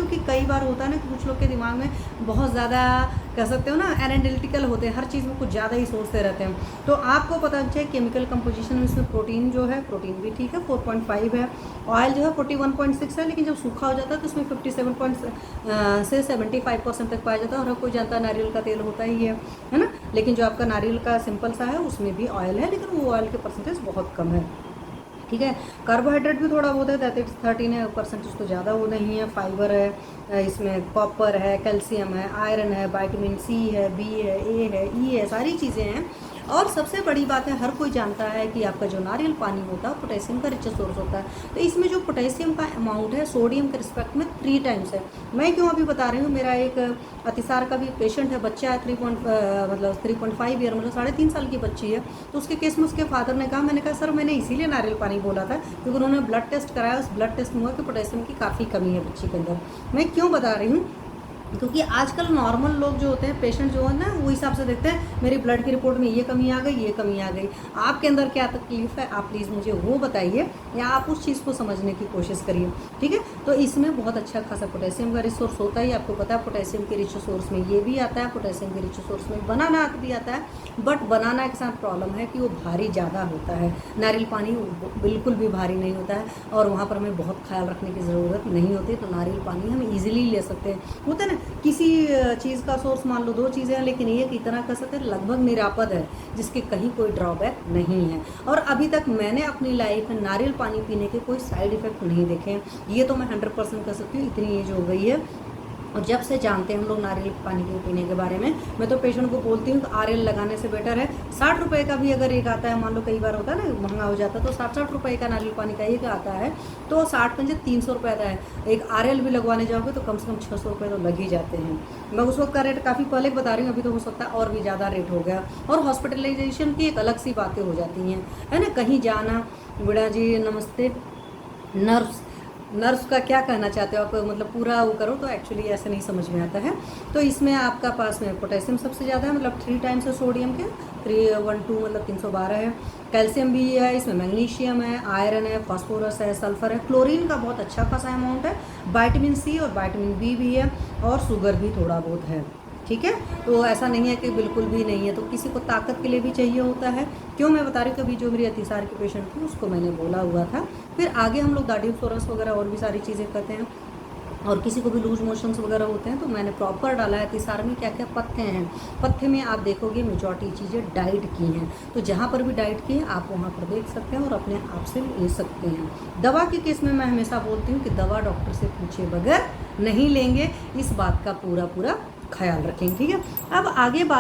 क्योंकि कई बार होता है ना कि कुछ लोग के दिमाग में बहुत ज़्यादा कह सकते हो ना एनालिटिकल होते हैं, हर चीज़ में कुछ ज़्यादा ही सोचते रहते हैं। तो आपको पता चाहिए केमिकल कंपोजिशन में इसमें प्रोटीन जो है, प्रोटीन भी ठीक है 4.5 है, ऑयल जो है 41.6 है, लेकिन जब सूखा हो जाता है तो उसमें 57 से 75% तक पाया जाता है। और हर कोई जानता है नारियल का तेल होता ही है ना। लेकिन जो आपका नारियल का सिंपल सा है उसमें भी ऑयल है, लेकिन वो ऑयल के परसेंटेज बहुत कम है, ठीक है। कार्बोहाइड्रेट भी थोड़ा बहुत है, दैट इट्स 13 है, परसेंटेज तो ज़्यादा वो नहीं है। फाइबर है, इसमें कॉपर है, कैल्शियम है, आयरन है, विटामिन सी है, बी है, ए है, ई है, सारी चीज़ें हैं। और सबसे बड़ी बात है, हर कोई जानता है कि आपका जो नारियल पानी होता है पोटेशियम का रिच सोर्स होता है। तो इसमें जो पोटेशियम का अमाउंट है सोडियम के रिस्पेक्ट में 3 टाइम्स है। मैं क्यों अभी बता रही हूँ, मेरा एक अतिसार का भी पेशेंट है, बच्चा है 3.5 ईयर, मतलब 3.5 साल की बच्ची है। तो उसके केस में उसके फादर ने कहा, मैंने कहा सर मैंने इसीलिए नारियल पानी बोला था क्योंकि उन्होंने ब्लड टेस्ट कराया, उस ब्लड टेस्ट में हुआ कि पोटेशियम की काफ़ी कमी है बच्ची के अंदर। मैं क्यों बता रही हूँ, क्योंकि आजकल नॉर्मल लोग जो होते हैं, पेशेंट जो है ना, वो हिसाब से देखते हैं मेरी ब्लड की रिपोर्ट में ये कमी आ गई, ये कमी आ गई। आपके अंदर क्या तकलीफ है, आप प्लीज़ मुझे वो बताइए, या आप उस चीज़ को समझने की कोशिश करिए, ठीक है। तो इसमें बहुत अच्छा खासा पोटेशियम का रिसोर्स होता है, आपको पता है। पोटेशियम के रिच सोर्स में ये भी आता है, पोटेशियम के रिच सोर्स में बनाना भी आता है, बट बनाना के साथ प्रॉब्लम है कि वो भारी ज़्यादा होता है। नारियल पानी बिल्कुल भी भारी नहीं होता है, और वहाँ पर हमें बहुत ख्याल रखने की ज़रूरत नहीं होती। तो नारियल पानी हम ईजिली ले सकते हैं। होता है ना, किसी चीज़ का सोर्स मान लो 2 चीज़ें हैं, लेकिन एक इतना कह सकते हैं लगभग निरापद है, जिसके कहीं कोई ड्रॉबैक नहीं है। और अभी तक मैंने अपनी लाइफ में नारियल पानी पीने के कोई साइड इफ़ेक्ट नहीं देखे हैं, ये तो मैं 100% कह सकती हूँ, इतनी एज हो गई है। और जब से जानते हैं हम लोग नारियल पानी के पीने के बारे में, मैं तो पेशेंट को बोलती हूँ कि आरएल लगाने से बेटर है 60 रुपये का भी अगर एक आता है, मान लो कई बार होता है ना महंगा हो जाता है, तो 60 रुपये का नारियल पानी का एक आता है, तो 60 में 300 रुपये आता है। एक आरएल भी लगवाने जाओगे तो कम से कम 600 रुपये तो लग ही जाते हैं। मैं उस वक्त का रेट काफ़ी पहले बता रही हूँ, अभी तो हो सकता है और भी ज़्यादा रेट हो गया। और हॉस्पिटलाइजेशन की एक अलग सी बातें हो जाती हैं, है ना। कहीं जाना, बुढ़ा जी नमस्ते, नर्स का क्या कहना चाहते हो आप, मतलब पूरा वो करो, तो एक्चुअली ऐसा नहीं समझ में आता है। तो इसमें आपका पास में पोटेशियम सबसे ज़्यादा है, मतलब 3 टाइम्स है सोडियम के, 312 मतलब 312 है। कैल्शियम भी है, इसमें मैग्नीशियम है, आयरन है, फास्फोरस है, सल्फर है, क्लोरीन का बहुत अच्छा खासा अमाउंट है, विटामिन सी और विटामिन बी भी है, और शुगर भी थोड़ा बहुत है, ठीक है। तो ऐसा नहीं है कि बिल्कुल भी नहीं है। तो किसी को ताकत के लिए भी चाहिए होता है। क्यों मैं बता रही हूँ, कभी जो मेरी अतिसार की पेशेंट थी उसको मैंने बोला हुआ था। फिर आगे हम लोग दाढ़ी फ्लोरस वगैरह और भी सारी चीज़ें करते हैं, और किसी को भी लूज मोशंस वगैरह होते हैं, तो मैंने प्रॉपर डाला है अतिसार में क्या क्या पत्ते हैं। पत्ते में आप देखोगे मेजॉरिटी चीज़ें डाइट की हैं, तो जहाँ पर भी डाइट की है आप वहाँ पर देख सकते हैं और अपने आप से ले सकते हैं। दवा के केस में मैं हमेशा बोलती हूँ कि दवा डॉक्टर से पूछे बगैर नहीं लेंगे, इस बात का पूरा ख्याल रखेंगे, ठीक है। अब आगे बात